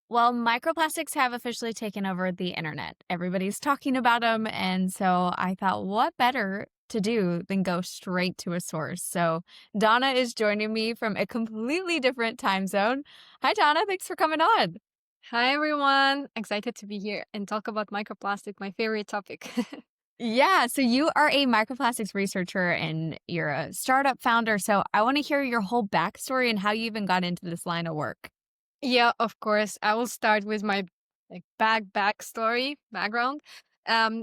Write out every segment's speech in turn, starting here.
Well, microplastics have officially taken over the internet. Everybody's talking about them. And so I thought, what better to do than go straight to a source? So Donna is joining me from a completely different time zone. Hi, Donna. Thanks for coming on. Hi everyone, excited to be here and talk about microplastic, my favorite topic. Yeah. So you are a microplastics researcher and you're a startup founder. So I want to hear your whole backstory and how you even got into this line of work. Yeah, of course. I will start with my backstory background.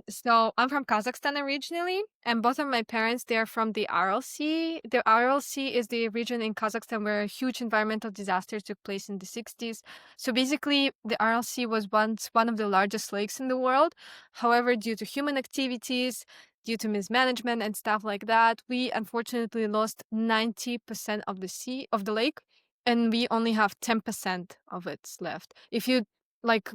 So I'm from Kazakhstan originally, and both of my parents they're from the Aral Sea. The Aral Sea is the region in Kazakhstan where huge environmental disasters took place in the 60s. So basically, the Aral Sea was once one of the largest lakes in the world. However, due to human activities, due to mismanagement and stuff like that, we unfortunately lost 90% of the lake, and we only have 10% of it left. If you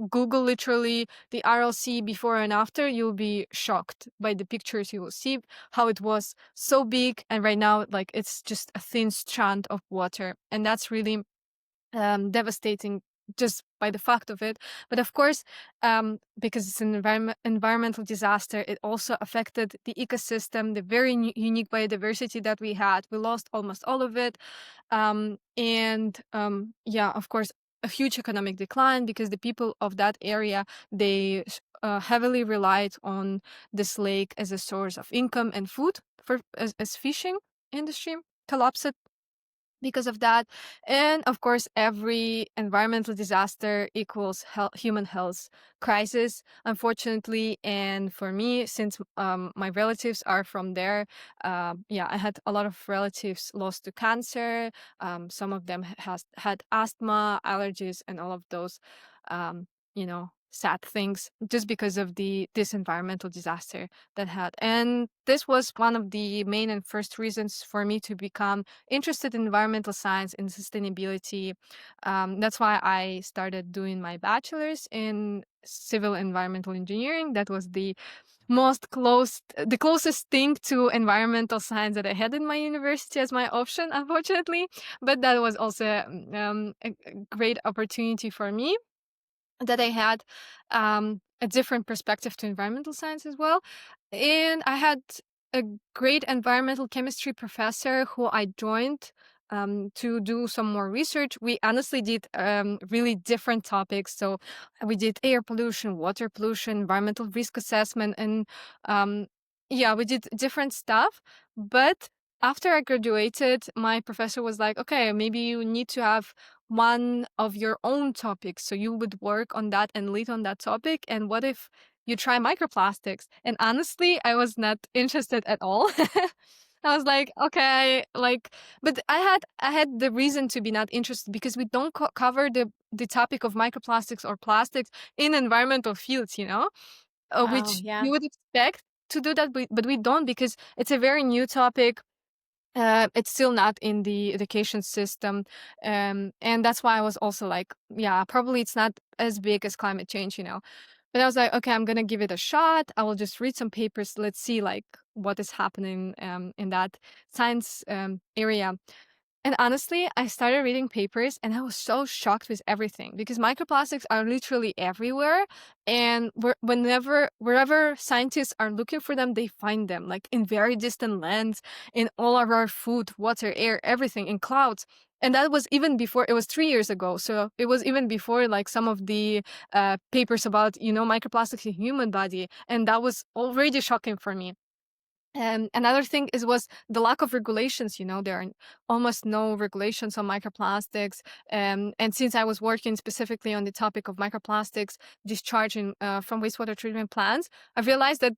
Google literally the RLC before and after, you'll be shocked by the pictures you will see, how it was so big, and right now it's just a thin strand of water, and that's really devastating just by the fact of it. But of course, because it's an environmental disaster, it also affected the ecosystem, the very unique biodiversity that we had. We lost almost all of it. Yeah, of course, a huge economic decline because the people of that area, they heavily relied on this lake as a source of income and food for as fishing industry collapsed because of that. And of course, every environmental disaster equals human health crisis, unfortunately. And for me, since my relatives are from there, yeah, I had a lot of relatives lost to cancer. Some of them has had asthma, allergies, and all of those, sad things just because of this environmental disaster that had. And this was one of the main and first reasons for me to become interested in environmental science and sustainability. That's why I started doing my bachelor's in civil environmental engineering. That was the closest thing to environmental science that I had in my university as my option, unfortunately. But that was also a great opportunity for me that I had a different perspective to environmental science as well. And I had a great environmental chemistry professor who I joined to do some more research. We honestly did really different topics. So we did air pollution, water pollution, environmental risk assessment, and yeah, we did different stuff. But after I graduated, my professor was like, okay, maybe you need to have one of your own topics. So you would work on that and lead on that topic. And what if you try microplastics? And honestly, I was not interested at all. I was like, okay, but I had the reason to be not interested because we don't cover the topic of microplastics or plastics in environmental fields, Oh, which yeah. you would expect to do that, but we don't because it's a very new topic. It's still not in the education system. And that's why I was also like, yeah, probably it's not as big as climate change. But I was like, okay, I'm gonna give it a shot. I will just read some papers. Let's see like what is happening in that science area. And honestly, I started reading papers and I was so shocked with everything because microplastics are literally everywhere. And wherever scientists are looking for them, they find them like in very distant lands, in all of our food, water, air, everything, in clouds. And that was even before, it was 3 years ago. So it was even before like some of the papers about, microplastics in human body. And that was already shocking for me. Another thing was the lack of regulations. There are almost no regulations on microplastics. And since I was working specifically on the topic of microplastics discharging from wastewater treatment plants, I realized that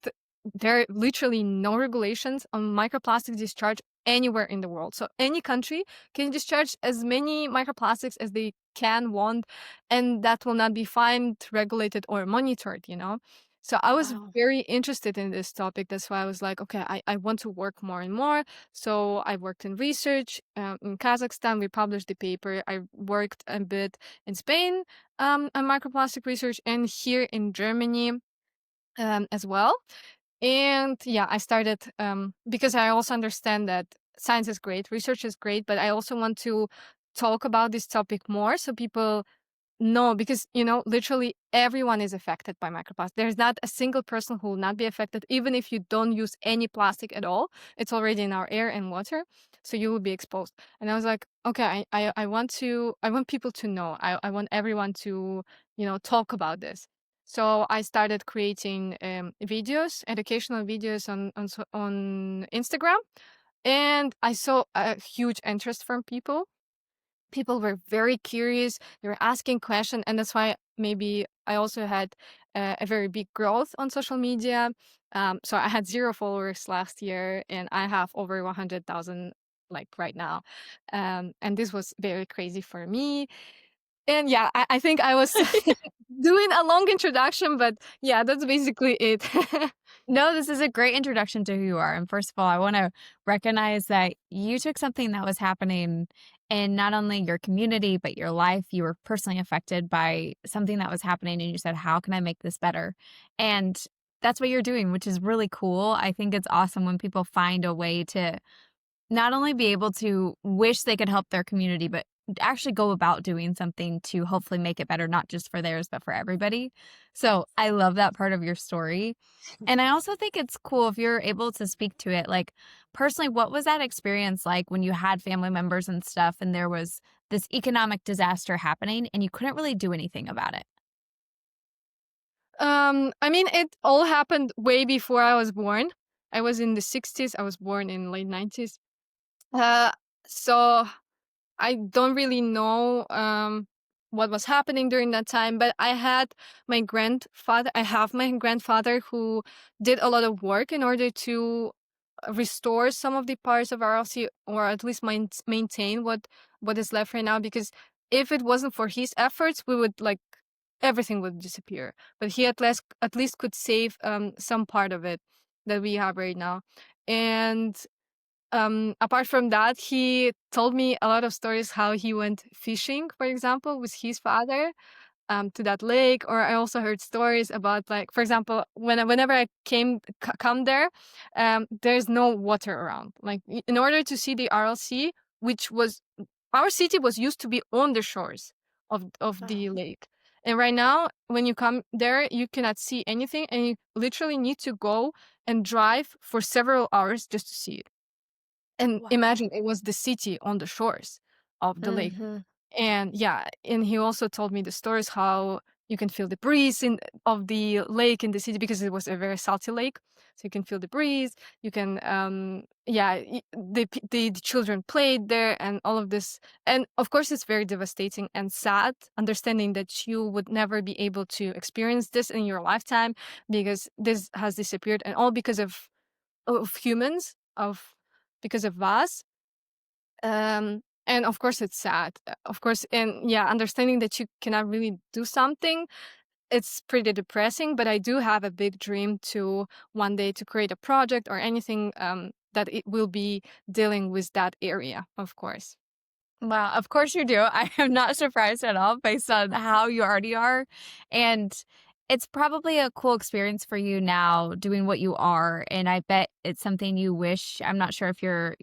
there are literally no regulations on microplastic discharge anywhere in the world. So any country can discharge as many microplastics as they want, and that will not be fined, regulated, or monitored. So I was Wow. very interested in this topic. That's why I was like, okay, I want to work more and more. So I worked in research in Kazakhstan. We published the paper. I worked a bit in Spain on microplastic research and here in Germany as well. And yeah, I started because I also understand that science is great, research is great, but I also want to talk about this topic more so people No, because, you know, literally everyone is affected by microplastic. There's not a single person who will not be affected, even if you don't use any plastic at all. It's already in our air and water, so you will be exposed. And I was like, okay, I want people to know. I want everyone to, you know, talk about this. So I started creating videos, educational videos on Instagram, and I saw a huge interest from people. People were very curious. They were asking questions, and that's why maybe I also had a very big growth on social media. So I had 0 followers last year, and I have over 100,000 like right now. And this was very crazy for me. And yeah, I think I was doing a long introduction, but yeah, that's basically it. No, this is a great introduction to who you are. And first of all, I want to recognize that you took something that was happening in not only your community, but your life. You were personally affected by something that was happening, and you said, how can I make this better? And that's what you're doing, which is really cool. I think it's awesome when people find a way to not only be able to wish they could help their community, but actually go about doing something to hopefully make it better, not just for theirs, but for everybody. So I love that part of your story. And I also think it's cool if you're able to speak to it. Like, personally, what was that experience like when you had family members and stuff, and there was this economic disaster happening and you couldn't really do anything about it? I mean, it all happened way before I was born. I was in the 60s. I was born in late 90s. Uh, so I don't really know what was happening during that time, but I have my grandfather who did a lot of work in order to restore some of the parts of RLC, or at least maintain what is left right now. Because if it wasn't for his efforts, we would like everything would disappear. But he at least could save some part of it that we have right now. And apart from that, he told me a lot of stories how he went fishing, for example, with his father to that lake. Or I also heard stories about, like, for example, whenever I come there, there's no water around. Like, in order to see the RLC, which was our city was used to be on the shores of Oh, the lake. And right now, when you come there, you cannot see anything, and you literally need to go and drive for several hours just to see it. And wow. imagine, it was the city on the shores of the lake. Hmm. And yeah, and he also told me the stories how you can feel the breeze of the lake in the city, because it was a very salty lake. So you can feel the breeze. You can the children played there and all of this. And of course, it's very devastating and sad, understanding that you would never be able to experience this in your lifetime, because this has disappeared, and all because of humans, of because of us. And of course, it's sad. Of course, and yeah, understanding that you cannot really do something, it's pretty depressing. But I do have a big dream to one day to create a project or anything that it will be dealing with that area, of course. Wow, of course you do. I am not surprised at all based on how you already are. And it's probably a cool experience for you now doing what you are. And I bet it's something you wish. I'm not sure if your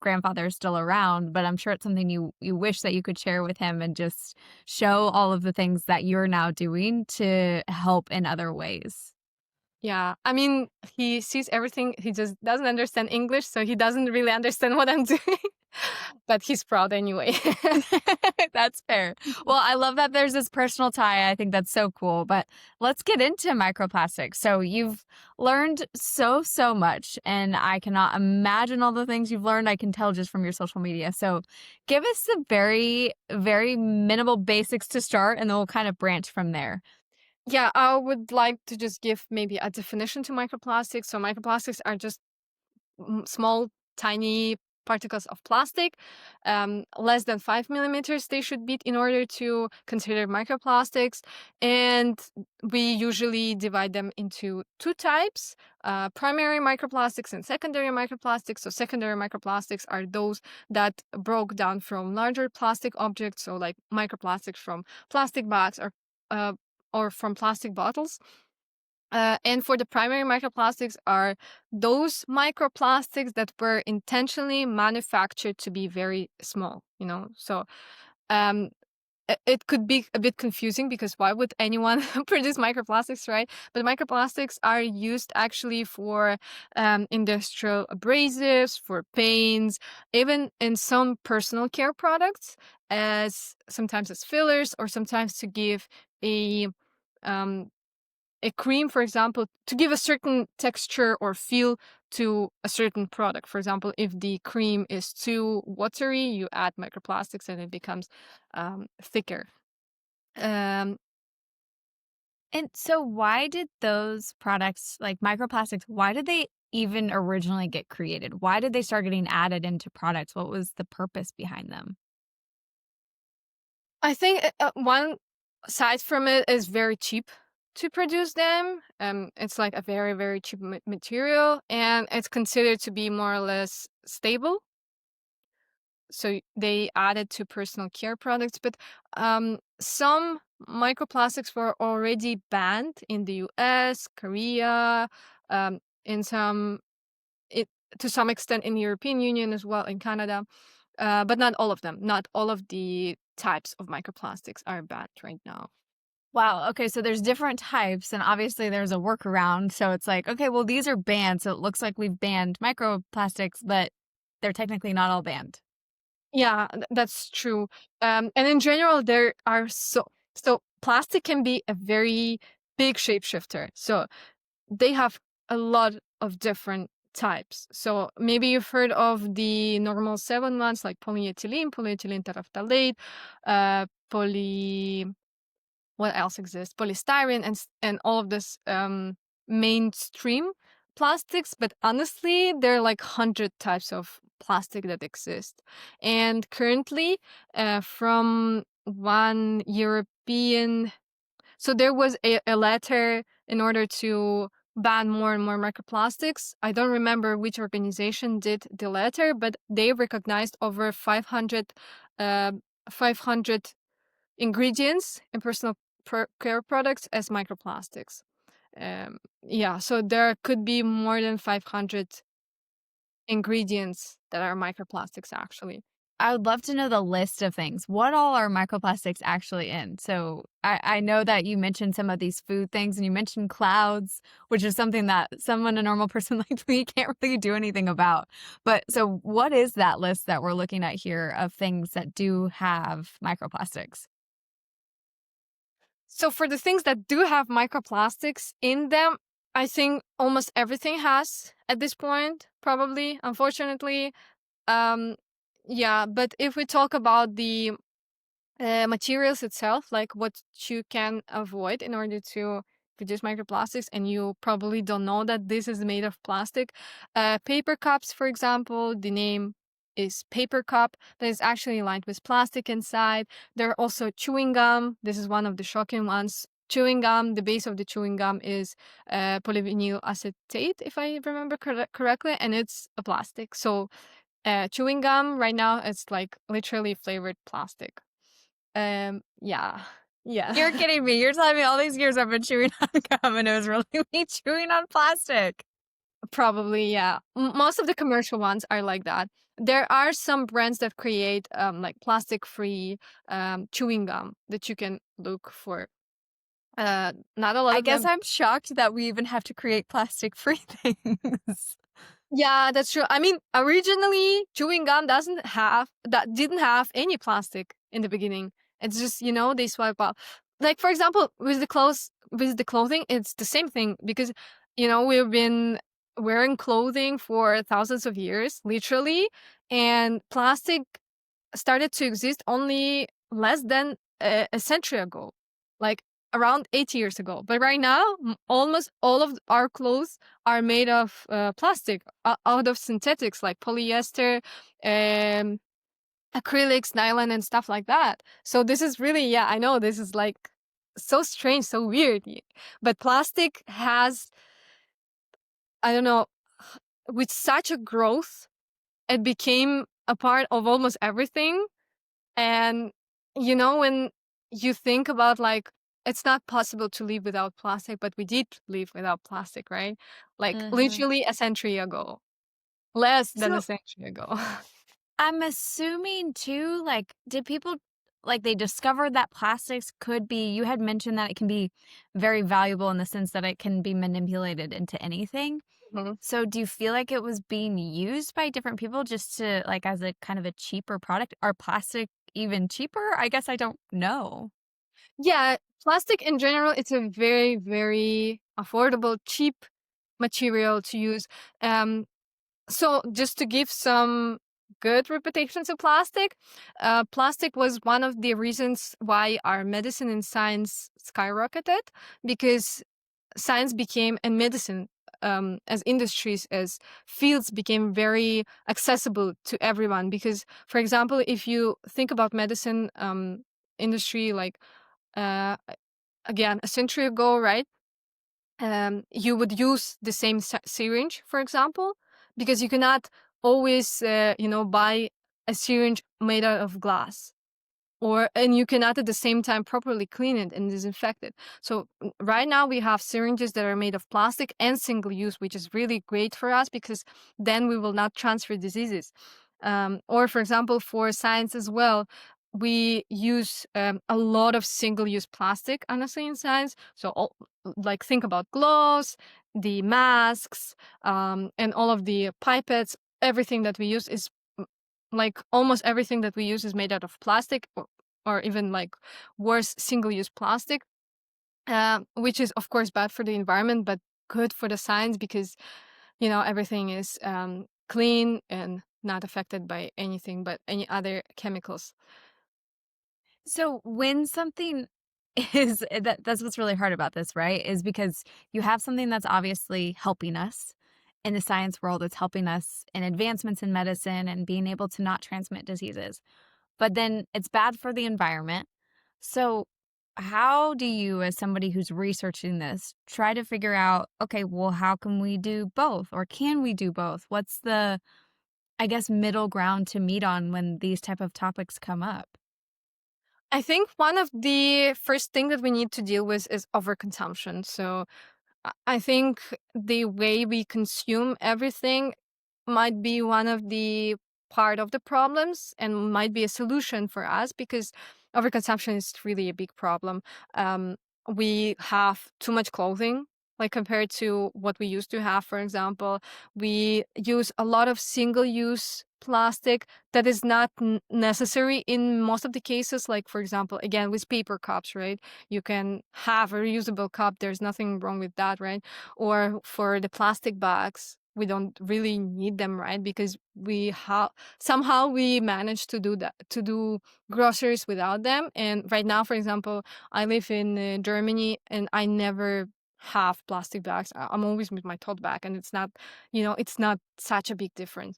grandfather is still around, but I'm sure it's something you wish that you could share with him and just show all of the things that you're now doing to help in other ways. Yeah, I mean, he sees everything. He just doesn't understand English, so he doesn't really understand what I'm doing. But he's proud anyway. That's fair. Well, I love that there's this personal tie. I think that's so cool. But let's get into microplastics. So you've learned so much, and I cannot imagine all the things you've learned. I can tell just from your social media. So give us the very minimal basics to start, and then we'll kind of branch from there. Yeah, I would like to just give maybe a definition to microplastics. So microplastics are just small, tiny particles of plastic, less than 5 millimeters they should be in order to consider microplastics. And we usually divide them into two types: primary microplastics and secondary microplastics. So secondary microplastics are those that broke down from larger plastic objects, so like microplastics from plastic bags uh, or from plastic bottles. And for the primary microplastics are those microplastics that were intentionally manufactured to be very small, you know. So um, it could be a bit confusing because why would anyone produce microplastics, right? But microplastics are used actually for industrial abrasives, for paints, even in some personal care products, as sometimes as fillers or sometimes to give a um, a cream, for example, to give a certain texture or feel to a certain product. For example, if the cream is too watery, you add microplastics and it becomes thicker. Um, And so why did those products, like microplastics, why did they even originally get created? Why did they start getting added into products? What was the purpose behind them? I think one side from it is very cheap to produce them. It's like a very, very cheap material, and it's considered to be more or less stable. So they added to personal care products, but some microplastics were already banned in the US, Korea, in some it to some extent in the European Union as well, in Canada, but not all of them. Not all of the types of microplastics are banned right now. Wow. Okay. So there's different types, and obviously there's a workaround. So it's like, okay, well, these are banned. So it looks like we've banned microplastics, but they're technically not all banned. Yeah, that's true. And in general, there are so plastic can be a very big shapeshifter. So they have a lot of different types. So maybe you've heard of the normal seven ones like polyethylene, polyethylene terephthalate, poly. What else exists? Polystyrene and all of this mainstream plastics. But honestly, there are like 100 types of plastic that exist. And currently, from one European so there was a letter in order to ban more and more microplastics. I don't remember which organization did the letter, but they recognized over uh, 500 ingredients in personal care products as microplastics. Yeah, so there could be more than 500 ingredients that are microplastics actually. I would love to know the list of things. What all are microplastics actually in? So I know that you mentioned some of these food things and you mentioned clouds, which is something that someone, a normal person like me, can't really do anything about. But so what is that list that we're looking at here of things that do have microplastics? So for the things that do have microplastics in them, I think almost everything has at this point, probably, unfortunately. Um, yeah, but if we talk about the materials itself, like what you can avoid in order to produce microplastics, and you probably don't know that this is made of plastic. Paper cups, for example, the name is paper cup, but it's actually lined with plastic inside. There are also chewing gum. This is one of the shocking ones. Chewing gum, the base of the chewing gum is polyvinyl acetate, if I remember correctly, and it's a plastic. So chewing gum right now, it's like literally flavored plastic. Yeah. You're Yeah. kidding me. You're telling me all these years I've been chewing on gum and it was really me chewing on plastic. Probably, yeah. Most of the commercial ones are like that. There are some brands that create, like plastic-free, chewing gum that you can look for. Not a lot I of guess them. I'm shocked that we even have to create plastic-free things. Yeah, that's true. I mean, originally, chewing gum didn't have any plastic in the beginning. It's just, they swipe out. Like, for example, with the clothing, it's the same thing because, we've been wearing clothing for thousands of years, literally, and plastic started to exist only less than a century ago, like around 80 years ago. But right now, almost all of our clothes are made of plastic, out of synthetics like polyester, um, acrylics, nylon, and stuff like that. So this is really, yeah, I know this is like so strange, so weird. But plastic has, I don't know, with such a growth, it became a part of almost everything. And, when you think about like, it's not possible to live without plastic, but we did live without plastic, right? Like Mhm. literally a century ago, less than a So century ago. I'm assuming too, like, did people like, they discovered that plastics could be you had mentioned that it can be very valuable in the sense that it can be manipulated into anything. Mhm. So do you feel like it was being used by different people just to like, as a kind of a cheaper product? Are plastic even cheaper? I guess I don't know. Yeah, plastic in general, it's a very, very affordable, cheap material to use. Um, so just to give some good reputation to plastic, plastic was one of the reasons why our medicine and science skyrocketed, because science became and medicine, as industries, as fields, became very accessible to everyone. Because, for example, if you think about medicine industry, like uh, again a century ago, right? You would use the same syringe, for example, because you cannot always, buy a syringe made out of glass, and you cannot at the same time properly clean it and disinfect it. So right now we have syringes that are made of plastic and single use, which is really great for us because then we will not transfer diseases. Or for example, for science as well, we use a lot of single use plastic, honestly, in science. So like think about gloves, the masks, and all of the pipettes. Everything that we use is like almost everything that we use is made out of plastic, or even like worse, single use plastic, which is of course bad for the environment, but good for the science because, everything is clean and not affected by anything but any other chemicals. So when something is that's what's really hard about this, right? Is because you have something that's obviously helping us in the science world, it's helping us in advancements in medicine and being able to not transmit diseases. But then it's bad for the environment. So how do you, as somebody who's researching this, try to figure out, okay, well, how can we do both? Or can we do both? What's the, I guess, middle ground to meet on when these type of topics come up? I think one of the first thing that we need to deal with is overconsumption. So I think the way we consume everything might be one of the part of the problems and might be a solution for us, because overconsumption is really a big problem. Um, we have too much clothing, like compared to what we used to have. For example, we use a lot of single-use plastic that is not necessary in most of the cases. Like, for example, again, with paper cups, right? You can have a reusable cup. There's nothing wrong with that, right? Or for the plastic bags, we don't really need them, right? Because somehow we managed to do that, to do groceries without them. And right now, for example, I live in Germany, and I never have plastic bags. I'm always with my tote bag, and it's not such a big difference.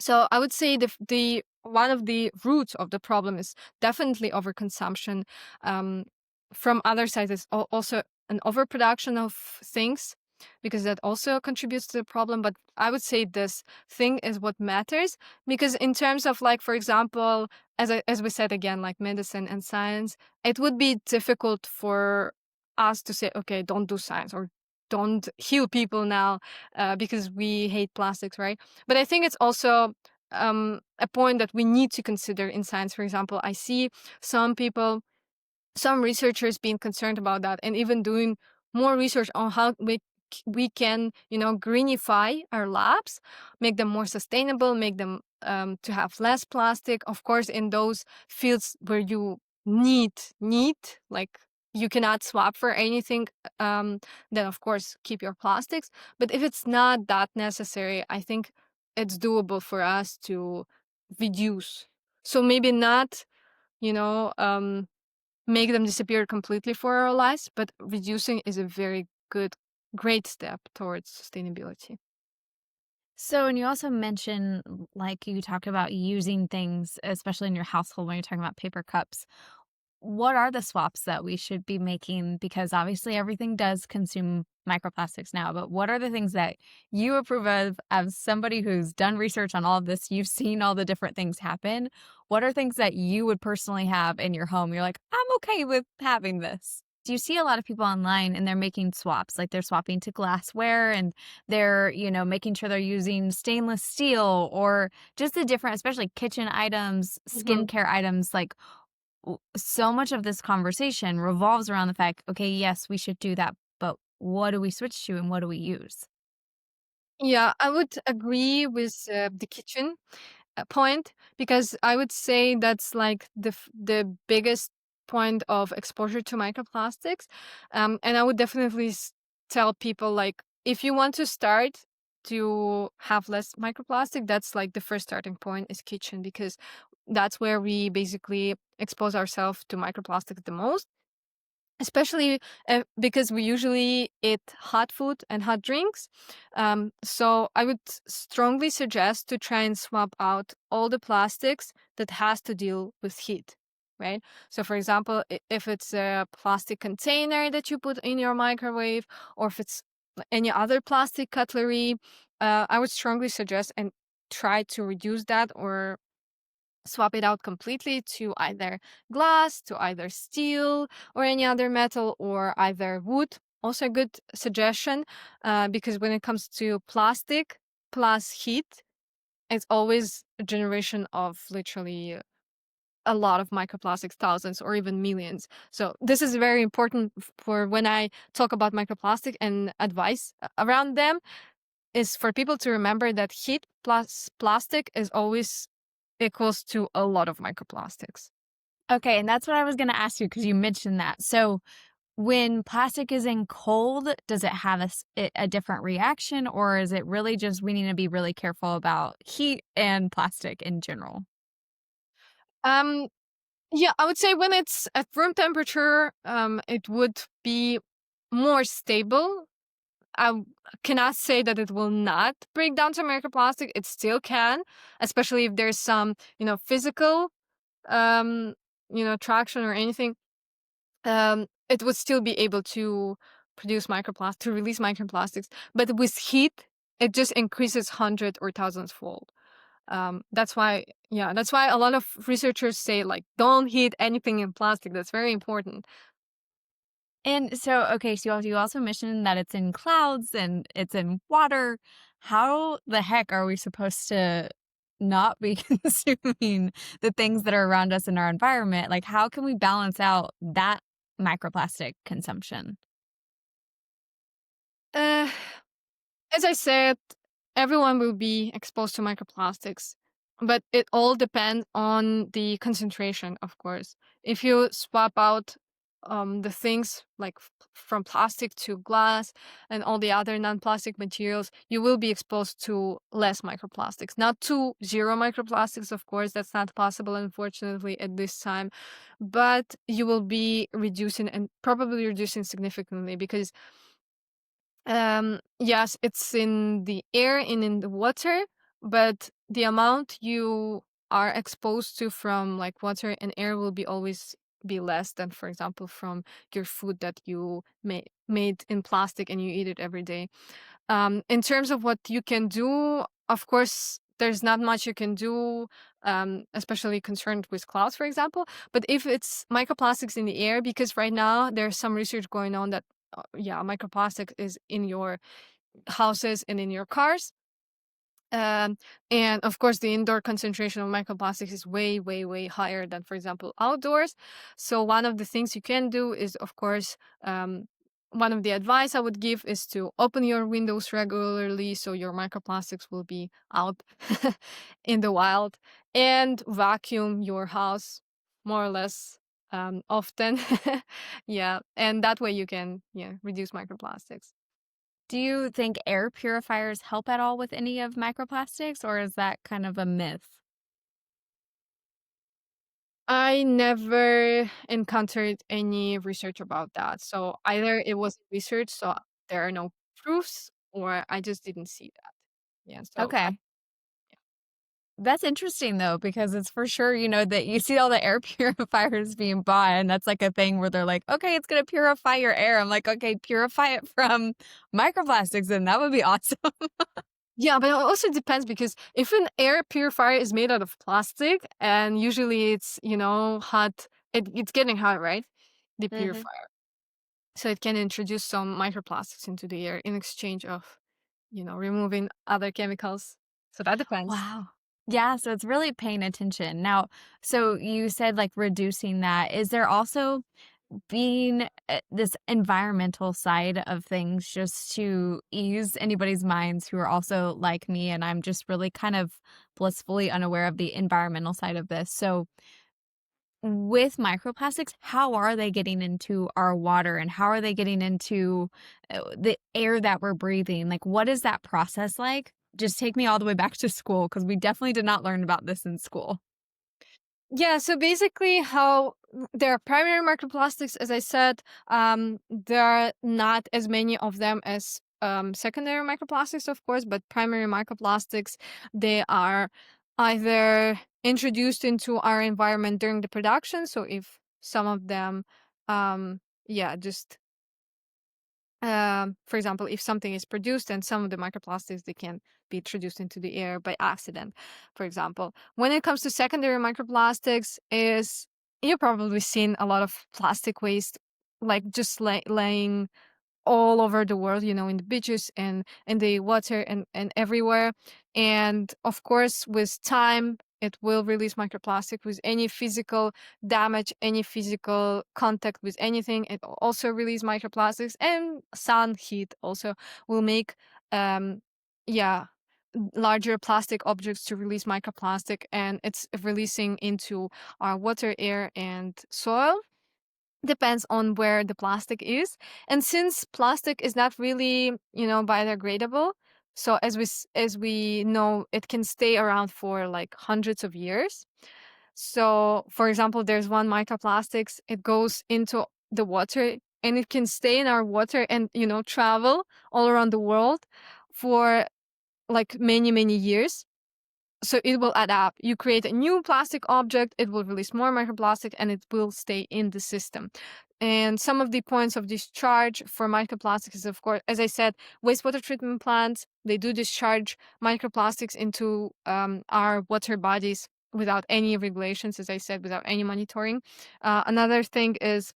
So I would say the one of the roots of the problem is definitely overconsumption. Um, from other sides, is also an overproduction of things, because that also contributes to the problem. But I would say this thing is what matters, because in terms of, like, for example, as we said again, like medicine and science, it would be difficult for us to say, okay, don't do science or don't heal people now because we hate plastics, right? But I think it's also a point that we need to consider in science. For example, I see some people, some researchers being concerned about that, and even doing more research on how we can, greenify our labs, make them more sustainable, make them to have less plastic. Of course, in those fields where you need, like, you cannot swap for anything, then of course keep your plastics. But if it's not that necessary, I think it's doable for us to reduce. So maybe not, you know, um, make them disappear completely for our lives, but reducing is a very great step towards sustainability. So, and you also mentioned, like, you talked about using things, especially in your household when you're talking about paper cups. What are the swaps that we should be making? Because obviously everything does consume microplastics now, but what are the things that you approve of as somebody who's done research on all of this? You've seen all the different things happen. What are things that you would personally have in your home? You're like, I'm okay with having this. Do you see a lot of people online and they're making swaps? Like they're swapping to glassware and they're, making sure they're using stainless steel or just the different, especially kitchen items, Mhm. skincare items. Like, So much of this conversation revolves around the fact, okay, yes, we should do that, but what do we switch to and what do we use? Yeah, I would agree with the kitchen point, because I would say that's like the biggest point of exposure to microplastics. And I would definitely tell people, like, if you want to start to have less microplastic, that's like the first starting point is kitchen, because that's where we basically expose ourselves to microplastics the most. Especially because we usually eat hot food and hot drinks. So I would strongly suggest to try and swap out all the plastics that has to deal with heat, right? So for example, if it's a plastic container that you put in your microwave, or if it's any other plastic cutlery, I would strongly suggest and try to reduce that, or swap it out completely to either glass, to either steel, or any other metal, or either wood. Also, a good suggestion, because when it comes to plastic plus heat, it's always a generation of literally a lot of microplastics, thousands or even millions. So this is very important for when I talk about microplastic and advice around them, is for people to remember that heat plus plastic is always equals to a lot of microplastics. Okay, and that's what I was gonna ask you because you mentioned that. So, when plastic is in cold, does it have a different reaction, or is it really just we need to be really careful about heat and plastic in general? Um, yeah, I would say when it's at room temperature, it would be more stable. Cannot say that it will not break down to microplastic. It still can, especially if there's some, physical, um, traction or anything. It would still be able to produce microplastic, to release microplastics. But with heat, it just increases hundred or thousands fold. That's why, yeah, that's why a lot of researchers say, like, don't heat anything in plastic. That's very important. And so, okay, so you also mentioned that it's in clouds and it's in water. How the heck are we supposed to not be consuming the things that are around us in our environment? Like, how can we balance out that microplastic consumption? Uh, as I said, everyone will be exposed to microplastics, but it all depends on the concentration, of course. If you swap out the things like from plastic to glass and all the other non-plastic materials, you will be exposed to less microplastics. Not to zero microplastics, of course, that's not possible, unfortunately, at this time, but you will be reducing, and probably reducing significantly, because yes, it's in the air and in the water, but the amount you are exposed to from like water and air will be always be less than, for example, from your food that you made in plastic and you eat it every day. In terms of what you can do, of course, there's not much you can do, especially concerned with clouds, for example. But if it's microplastics in the air, because right now there's some research going on that, yeah, microplastic is in your houses and in your cars. Um, and of course, the indoor concentration of microplastics is way, way, way higher than, for example, outdoors. So one of the things you can do is, of course, one of the advice I would give is to open your windows regularly so your microplastics will be out in the wild, and vacuum your house more or less often. Yeah, and that way you can, yeah, reduce microplastics. Do you think air purifiers help at all with any of microplastics, or is that kind of a myth? I never encountered any research about that. So either it was research, so there are no proofs, or I just didn't see that. Yeah. So Okay. That's interesting though, because it's for sure, that you see all the air purifiers being bought, and that's like a thing where they're like, okay, it's going to purify your air. I'm like, okay, purify it from microplastics, then that would be awesome. yeah, but it also depends, because if an air purifier is made out of plastic and usually it's, hot, it's getting hot, right? The Hmm. purifier. So it can introduce some microplastics into the air in exchange of, removing other chemicals. So that depends. Wow. Yeah, so it's really paying attention. Now, so you said like reducing that. Is there also being this environmental side of things just to ease anybody's minds who are also like me and I'm just really kind of blissfully unaware of the environmental side of this. So, with microplastics, how are they getting into our water and how are they getting into the air that we're breathing? Like, what is that process like? Just take me all the way back to school because we definitely did not learn about this in school. Yeah, so basically, how there are primary microplastics, as I said, there are not as many of them as secondary microplastics, of course, but primary microplastics, they are either introduced into our environment during the production. So if some of them, yeah, just for example, if something is produced and some of the microplastics they can be introduced into the air by accident, for example. When it comes to secondary microplastics, is you've probably seen a lot of plastic waste like just laying all over the world, in the beaches and in the water and everywhere. And of course, with time, it will release microplastic with any physical damage, any physical contact with anything. It will also release microplastics, and sun heat also will make, yeah, larger plastic objects to release microplastic, and it's releasing into our water, air, and soil. Depends on where the plastic is. And since plastic is not really, biodegradable, so as we know, it can stay around for like hundreds of years. So, for example, there's one microplastics, it goes into the water and it can stay in our water and, travel all around the world for like many, many years. So it will add up. You create a new plastic object, it will release more microplastic, and it will stay in the system. And some of the points of discharge for microplastics is, of course, as I said, wastewater treatment plants, they do discharge microplastics into our water bodies without any regulations, as I said, without any monitoring. Another thing is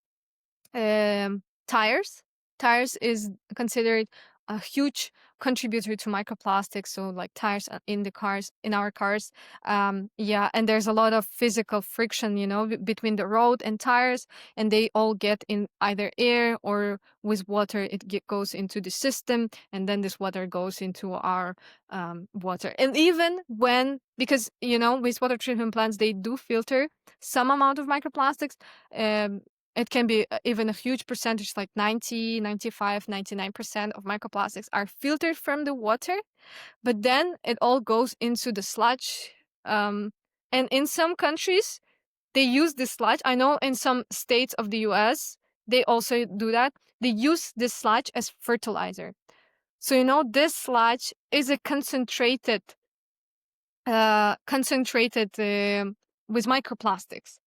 tires. Tires is considered a huge contributor to microplastics. So, like tires in the cars, in our cars, yeah. And there's a lot of physical friction, between the road and tires, and they all get in either air or with water. It goes into the system, and then this water goes into our water. And even when, because wastewater treatment plants, they do filter some amount of microplastics. Um, it can be even a huge percentage, like 90, 95, 99% of microplastics are filtered from the water, but then it all goes into the sludge. And in some countries, they use this sludge. I know in some states of the US, they also do that. They use this sludge as fertilizer. So, this sludge is a concentrated with microplastics.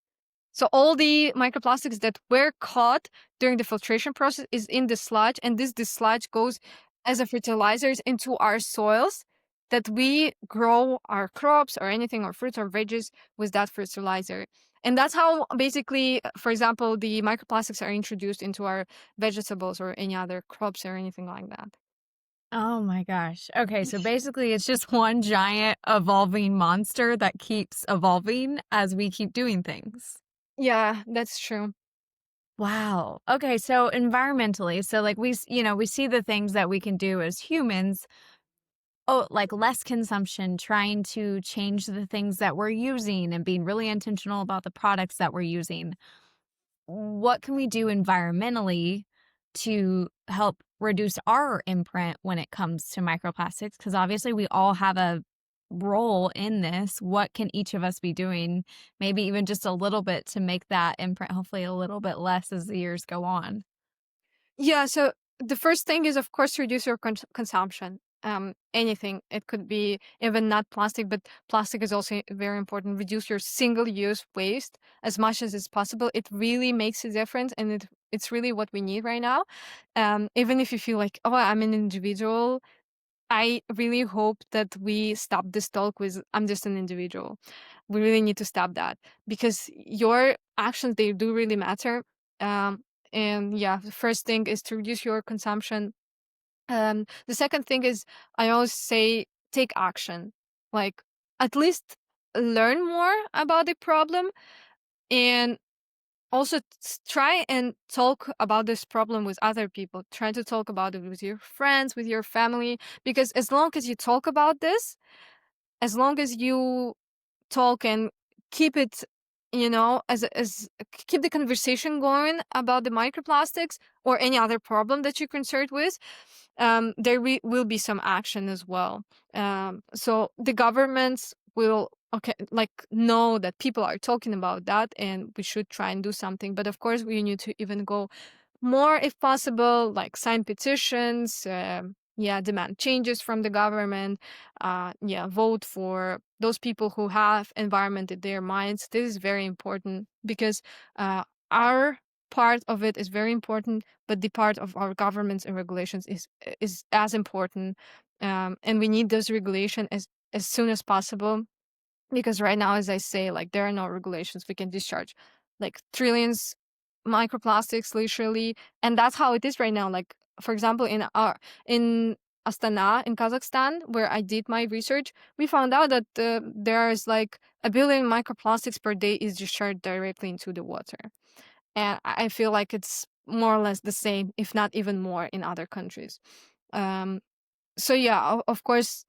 So all the microplastics that were caught during the filtration process is in the sludge, and this sludge goes as a fertilizers into our soils that we grow our crops or anything or fruits or veggies with that fertilizer. And that's how basically, for example, the microplastics are introduced into our vegetables or any other crops or anything like that. Oh my gosh. Okay, so basically it's just one giant evolving monster that keeps evolving as we keep doing things. Yeah, that's true. Wow. Okay, so environmentally, so like we see the things that we can do as humans. Oh, like less consumption, trying to change the things that we're using and being really intentional about the products that we're using. What can we do environmentally to help reduce our imprint when it comes to microplastics? Because obviously we all have a role in this. What can each of us be doing, maybe even just a little bit to make that imprint hopefully a little bit less as the years go on? Yeah, so the first thing is, of course, reduce your consumption. Anything. It could be even not plastic, but plastic is also very important. Reduce your single-use waste as much as is possible. It really makes a difference, and it's really what we need right now. Even if you feel like, oh, I'm an individual, I really hope that we stop this talk with I'm just an individual. We really need to stop that because your actions, they do really matter. Um, and yeah, the first thing is to reduce your consumption. The second thing is I always say take action. Like at least learn more about the problem, and also try and talk about this problem with other people. Try to talk about it with your friends, with your family, because as long as you talk about this, as long as you talk and keep it, as keep the conversation going about the microplastics or any other problem that you're concerned with, there will be some action as well. So the governments will, okay, like, know that people are talking about that, and we should try and do something. But of course, we need to even go more if possible, like sign petitions, yeah, demand changes from the government, yeah, vote for those people who have environment in their minds. This is very important because our part of it is very important, but the part of our governments and regulations is as important. And we need those regulation as soon as possible, because right now, as I say, like, there are no regulations. We can discharge like trillions microplastics literally, and that's how it is right now. Like, for example, in Astana in Kazakhstan, where I did my research, we found out that there is like 1 billion microplastics per day is discharged directly into the water. And I feel like it's more or less the same, if not even more, in other countries. um, so yeah, of course,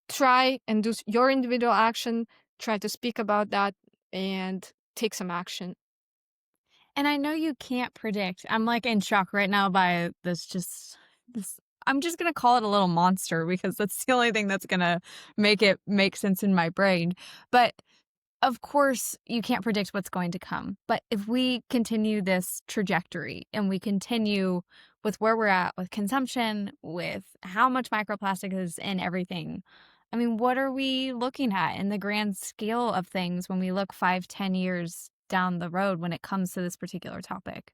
try and do your individual action, try to speak about that, and take some action. And I know you can't predict. I'm, like, in shock right now by this I'm just gonna call it a little monster because that's the only thing that's gonna make it make sense in my brain. But, of course, you can't predict what's going to come. But if we continue this trajectory and we continue with where we're at with consumption, with how much microplastic is in everything, I mean, what are we looking at in the grand scale of things when we look 5, 10 years down the road when it comes to this particular topic?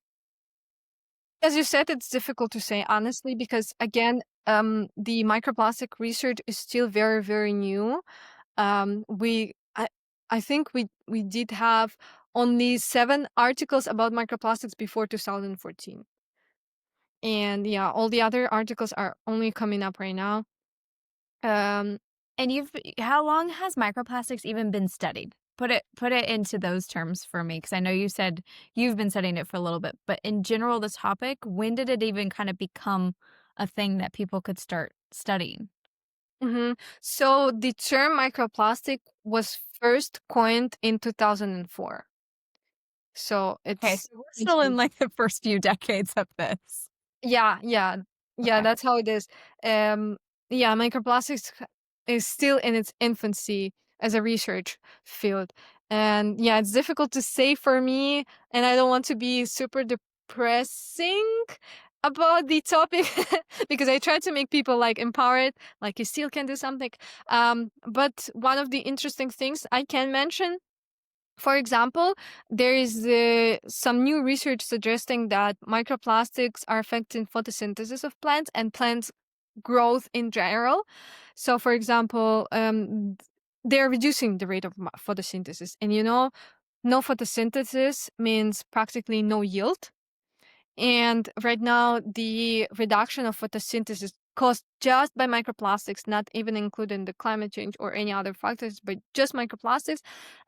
As you said, it's difficult to say honestly because, again, the microplastic research is still very, very new. We I think we did have only 7 articles about microplastics before 2014, and yeah, all the other articles are only coming up right now. Um, And how long has microplastics even been studied? Put it into those terms for me, because I know you said you've been studying it for a little bit, but in general, the topic, when did it even kind of become a thing that people could start studying? mhm. So the term microplastic was first coined in 2004. So Okay, it's so we're quite still new. in, like, the first few decades of this. Yeah, yeah, yeah. Okay. That's how it is. Um, yeah, microplastics is still in its infancy as a research field, and yeah, it's difficult to say for me, and I don't want to be super depressing about the topic because I try to make people like empowered, like you still can do something. But one of the interesting things I can mention, for example, there is some new research suggesting that microplastics are affecting photosynthesis of plants and plants growth in general. So, for example, they're reducing the rate of photosynthesis. And no photosynthesis means practically no yield. And right now, the reduction of photosynthesis caused just by microplastics, not even including the climate change or any other factors, but just microplastics,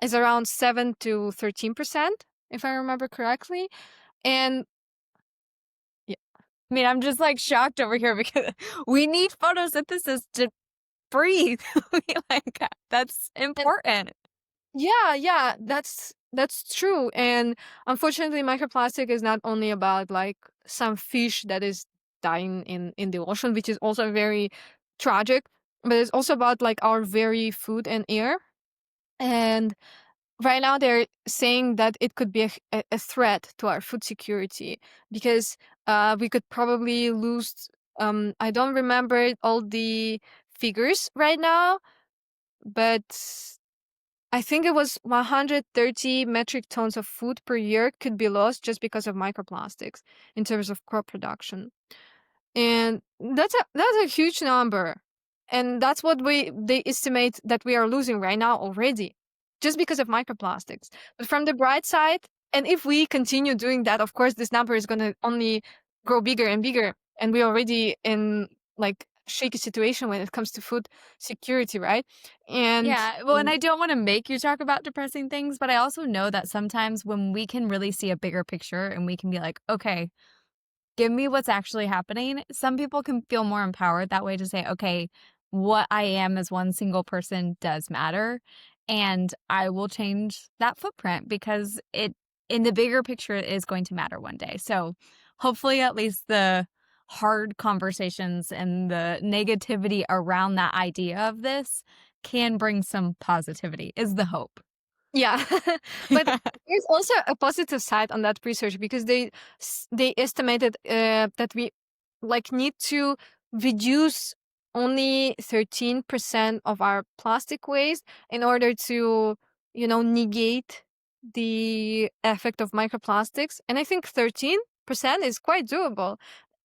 is around 7 to 13%, if I remember correctly. And yeah, I mean, I'm just, like, shocked over here because we need photosynthesis to breathe. We, like, that's and important. yeah, that's true. And unfortunately, microplastic is not only about like some fish that is dying in the ocean, which is also very tragic, but it's also about like our very food and air. And right now, they're saying that it could be a threat to our food security because we could probably lose. I don't remember all the figures right now, but I think it was 130 metric tons of food per year could be lost just because of microplastics in terms of crop production. And that's a huge number. And that's what they estimate that we are losing right now already, just because of microplastics. But from the bright side, and if we continue doing that, of course this number is gonna only grow bigger and bigger. And we already in like shaky situation when it comes to food security, right? And Yeah, well, and I don't wanna make you talk about depressing things, but I also know that sometimes when we can really see a bigger picture and we can be like, "Okay, give me what's actually happening." Some people can feel more empowered that way to say, "Okay, what I am as one single person does matter, and I will change that footprint because it in the bigger picture it is going to matter one day." So, hopefully at least the hard conversations and the negativity around that idea of this can bring some positivity is the hope. yeah, but there's also a positive side on that research because they estimated that we like need to reduce only 13% of our plastic waste in order to, negate the effect of microplastics. And I think 13% is quite doable.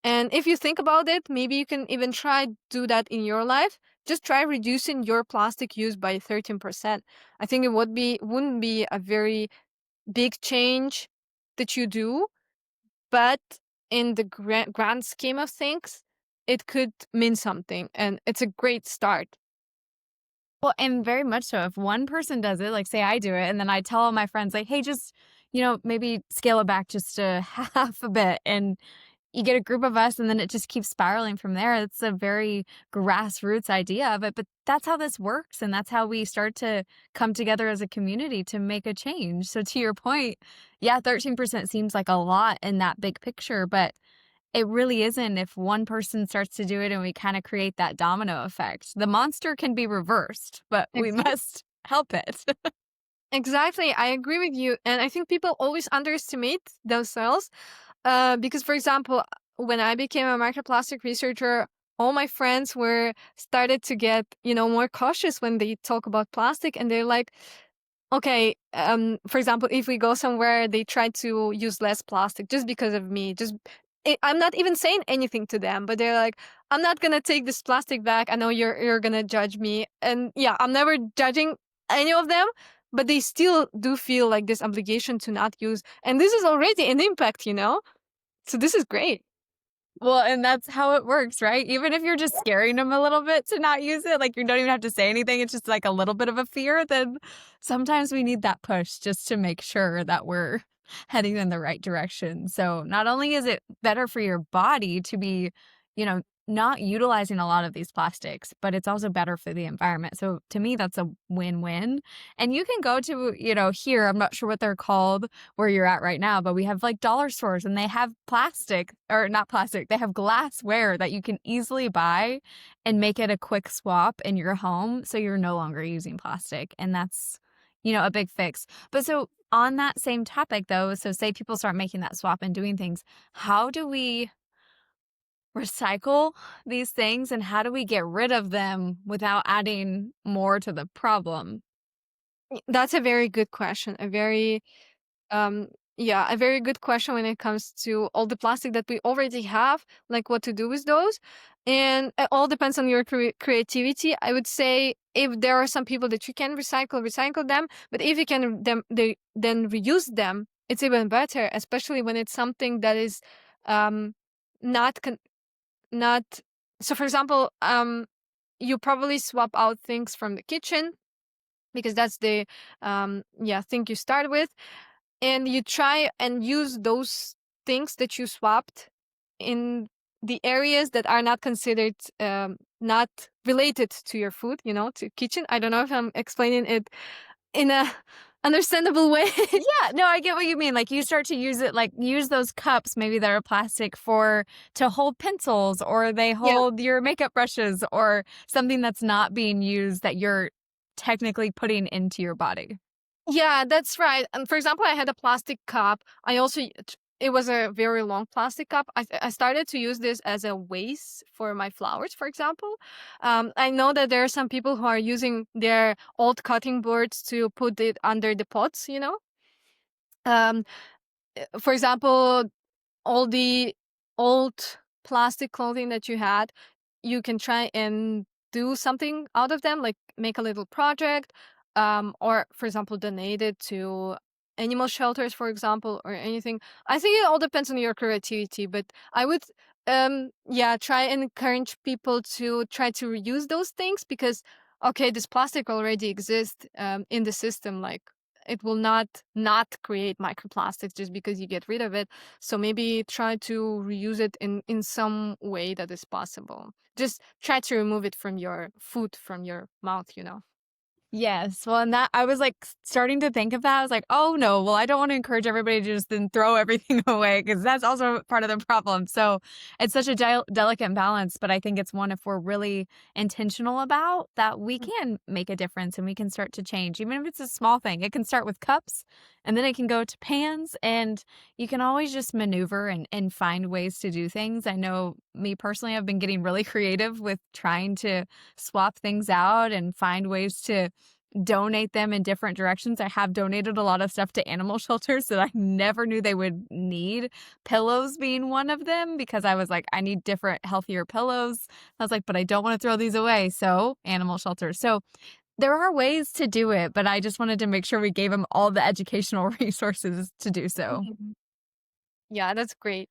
And if you think about it, maybe you can even try do that in your life. Just try reducing your plastic use by 13%. I think it wouldn't be a very big change that you do, but in the grand scheme of things, it could mean something, and it's a great start. Well, and very much so. If one person does it, like say I do it, and then I tell all my friends, like, hey, just, maybe scale it back just a half a bit. And you get a group of us, and then it just keeps spiraling from there. It's a very grassroots idea of it, but that's how this works. And that's how we start to come together as a community to make a change. So, to your point, yeah, 13% seems like a lot in that big picture, but it really isn't if one person starts to do it and we kinda create that domino effect. The monster can be reversed, but we Exactly. must help it. Exactly. I agree with you. And I think people always underestimate themselves. Because, for example, when I became a microplastic researcher, all my friends were started to get, more cautious when they talk about plastic, and they're like, okay, for example, if we go somewhere, they try to use less plastic just because of me. I'm not even saying anything to them, but they're like, I'm not gonna take this plastic back. I know you're gonna judge me, and yeah, I'm never judging any of them, but they still do feel like this obligation to not use, and this is already an impact. So this is great. Well, and that's how it works, right? Even if you're just scaring them a little bit to not use it, like, you don't even have to say anything, it's just, like, a little bit of a fear, then sometimes we need that push just to make sure that we're heading in the right direction. So, not only is it better for your body to be, not utilizing a lot of these plastics, but it's also better for the environment. So, to me, that's a win-win. And you can go to, here, I'm not sure what they're called, where you're at right now, but we have like dollar stores and they have plastic or not plastic, they have glassware that you can easily buy and make it a quick swap in your home so you're no longer using plastic. And that's, a big fix. But so on that same topic though, so say people start making that swap and doing things, how do we recycle these things and how do we get rid of them without adding more to the problem? That's a very good question. Um, yeah, a very good question when it comes to all the plastic that we already have, like what to do with those. And it all depends on your creativity. I would say if there are some people that you can recycle them. But if you can then reuse them, it's even better, especially when it's something that is um, not not. So, for example, you probably swap out things from the kitchen because that's the thing you start with, and you try and use those things that you swapped in the areas that are not considered not related to your food, to kitchen. I don't know if I'm explaining it in a understandable way. Yeah, no, I get what you mean. Like you start to use it, like use those cups maybe that are plastic for to hold pencils or they Yeah. hold your makeup brushes or something that's not being used that you're technically putting into your body. Yeah, that's right. And for example, I had a plastic cup. It was a very long plastic cup. I started to use this as a vase for my flowers, for example. I know that there are some people who are using their old cutting boards to put it under the pots. Um, for example, all the old plastic clothing that you had, you can try and do something out of them, like make a little project, or for example, donate it to animal shelters, for example, or anything. I think it all depends on your creativity, but I would try and encourage people to try to reuse those things, because okay, this plastic already exists in the system. Like, it will not create microplastics just because you get rid of it. So maybe try to reuse it in some way that is possible. Just try to remove it from your food, from your mouth, you know. Yes. Well, and that I was like starting to think of that. I was like, oh no, well, I don't want to encourage everybody to just then throw everything away because that's also part of the problem. So it's such a delicate balance, but I think it's one if we're really intentional about that, we can make a difference and we can start to change, even if it's a small thing. It can start with cups and then it can go to pans, and you can always just maneuver and find ways to do things. I know me personally, I've been getting really creative with trying to swap things out and find ways to donate them in different directions. I have donated a lot of stuff to animal shelters that I never knew they would need, pillows being one of them, because I was like, I need different, healthier pillows. I was like, but I don't want to throw these away. So, animal shelters. So, there are ways to do it, but I just wanted to make sure we gave them all the educational resources to do so. Mhm. Yeah, that's great.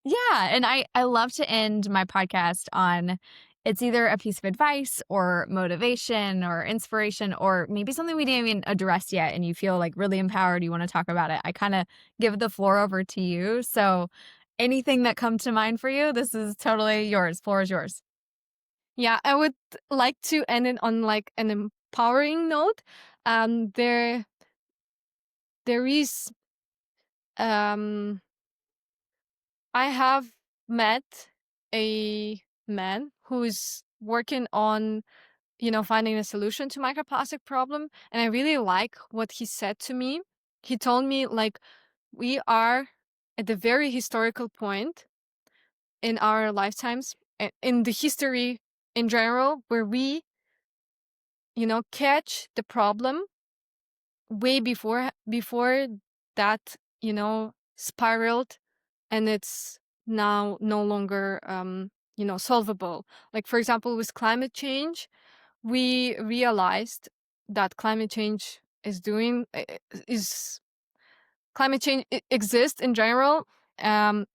Yeah, and I love to end my podcast on it's either a piece of advice or motivation or inspiration or maybe something we didn't even address yet and you feel like really empowered, you want to talk about it. I kind of give the floor over to you. So anything that comes to mind for you, this is totally yours. Floor is yours. Yeah, I would like to end it on like an empowering note. There is um I have met a man who is working on, finding a solution to microplastic problem, and I really like what he said to me. He told me like we are at the very historical point in our lifetimes, in the history in general, where we, catch the problem way before that, spiraled, and it's now no longer solvable. Like, for example, with climate change, we realized that is climate change exists in general, um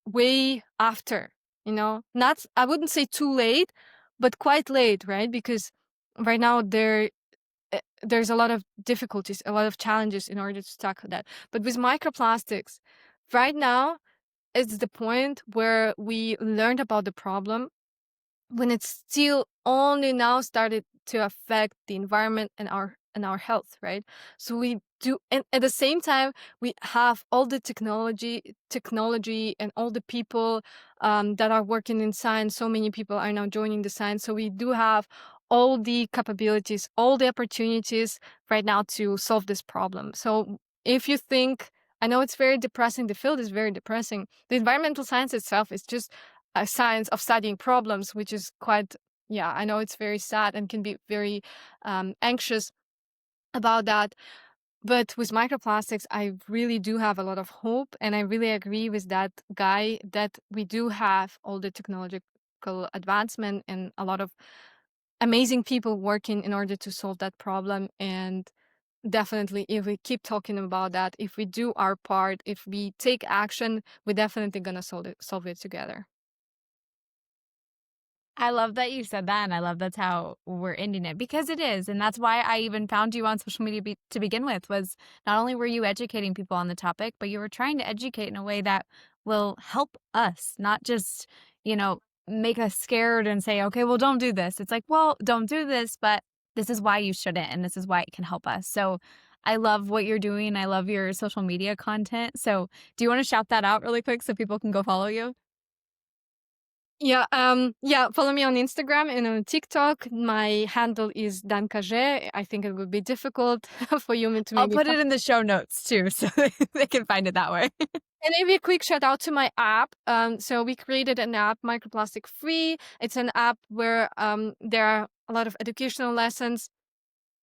way after, not, I wouldn't say too late, but quite late, right? Because right now there's a lot of difficulties, a lot of challenges in order to tackle that. But with microplastics, right now, it's the point where we learned about the problem, when it's still only now started to affect the environment and our health, right? So we do, and at the same time, we have all the technology and all the people that are working in science. So many people are now joining the science. So we do have all the capabilities, all the opportunities right now to solve this problem. So if you think, I know it's very depressing, the field is very depressing. The environmental science itself is just a science of studying problems, which is quite, yeah, I know it's very sad and can be very anxious about that. But with microplastics, I really do have a lot of hope. And I really agree with that guy that we do have all the technological advancement and a lot of amazing people working in order to solve that problem. And definitely, if we keep talking about that, if we do our part, if we take action, we're definitely going to solve it together. I love that you said that, and I love that's how we're ending it because it is, and that's why I even found you on social media to begin with. Was not only were you educating people on the topic, but you were trying to educate in a way that will help us, not just make us scared and say, okay, well, don't do this. It's like, well, don't do this, but this is why you shouldn't, and this is why it can help us. So. I love what you're doing. I love your social media content. So, do you want to shout that out really quick so people can go follow you? Yeah, follow me on Instagram and on TikTok. My handle is Dankaje. I think it would be difficult for you to I'll maybe. put it in the show notes too, so they can find it that way. And maybe a quick shout out to my app. So we created an app, Microplastic Free. It's an app where there are a lot of educational lessons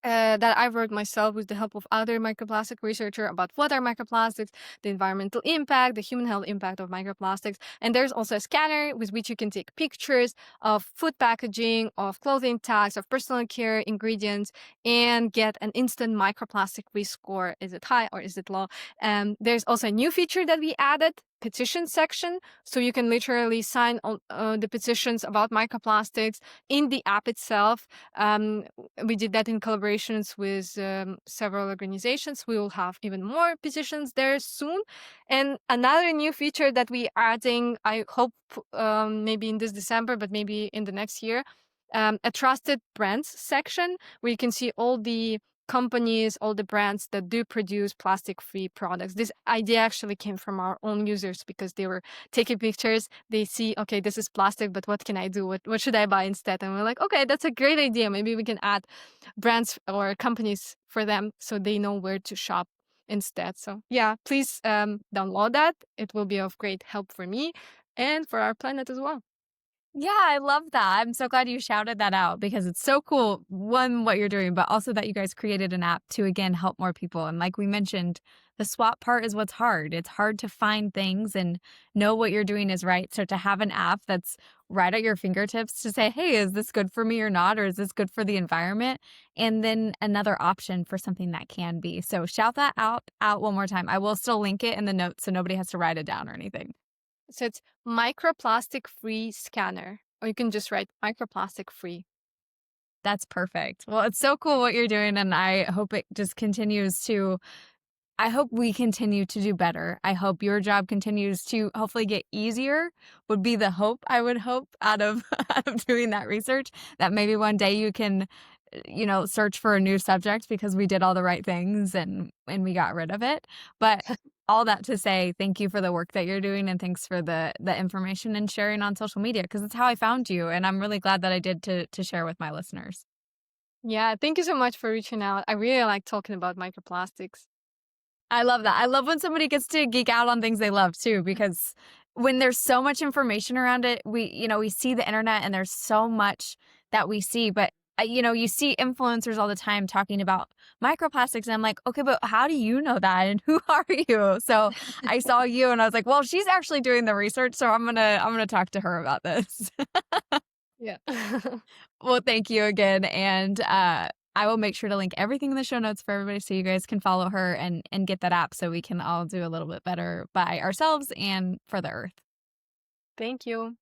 that I wrote myself with the help of other microplastic researcher about what are microplastics, the environmental impact, the human health impact of microplastics. And there's also a scanner with which you can take pictures of food packaging, of clothing tags, of personal care ingredients, and get an instant microplastic risk score. Is it high or is it low? There's also a new feature that we added petition section. So you can literally sign on the petitions about microplastics in the app itself. We did that in collaborations with several organizations. We will have even more petitions there soon. And another new feature that we are adding, I hope maybe in this December, but maybe in the next year, a trusted brands section where you can see all the companies, all the brands that do produce plastic-free products. This idea actually came from our own users because they were taking pictures. They see, okay, this is plastic, but what can I do? What should I buy instead? And we're like, okay, that's a great idea. Maybe we can add brands or companies for them so they know where to shop instead. So yeah, please download that. It will be of great help for me and for our planet as well. Yeah, I love that. I'm so glad you shouted that out because it's so cool, one, what you're doing, but also that you guys created an app to, again, help more people. And like we mentioned, the swap part is what's hard. It's hard to find things and know what you're doing is right. So to have an app that's right at your fingertips to say, hey, is this good for me or not? Or is this good for the environment? And then another option for something that can be. So shout that out one more time. I will still link it in the notes so nobody has to write it down or anything. So it's microplastic free scanner, or you can just write microplastic free. That's perfect. Well, it's so cool what you're doing, and I hope it just continues to I hope we continue to do better. I hope your job continues to hopefully get easier, would be the hope I would hope out of out of doing that research, that maybe one day you can, search for a new subject because we did all the right things and we got rid of it. But all that to say, thank you for the work that you're doing and thanks for the information and sharing on social media because it's how I found you, and I'm really glad that I did to share with my listeners. Yeah, thank you so much for reaching out. I really like talking about microplastics. I love that. I love when somebody gets to geek out on things they love too, because when there's so much information around it, we see the internet and there's so much that we see, but you see influencers all the time talking about microplastics. And I'm like, okay, but how do you know that? And who are you? So I saw you and I was like, well, she's actually doing the research. So I'm going to talk to her about this. Yeah. Well, thank you again, and, I will make sure to link everything in the show notes for everybody so you guys can follow her and get that app so we can all do a little bit better by ourselves and for the earth. Thank you.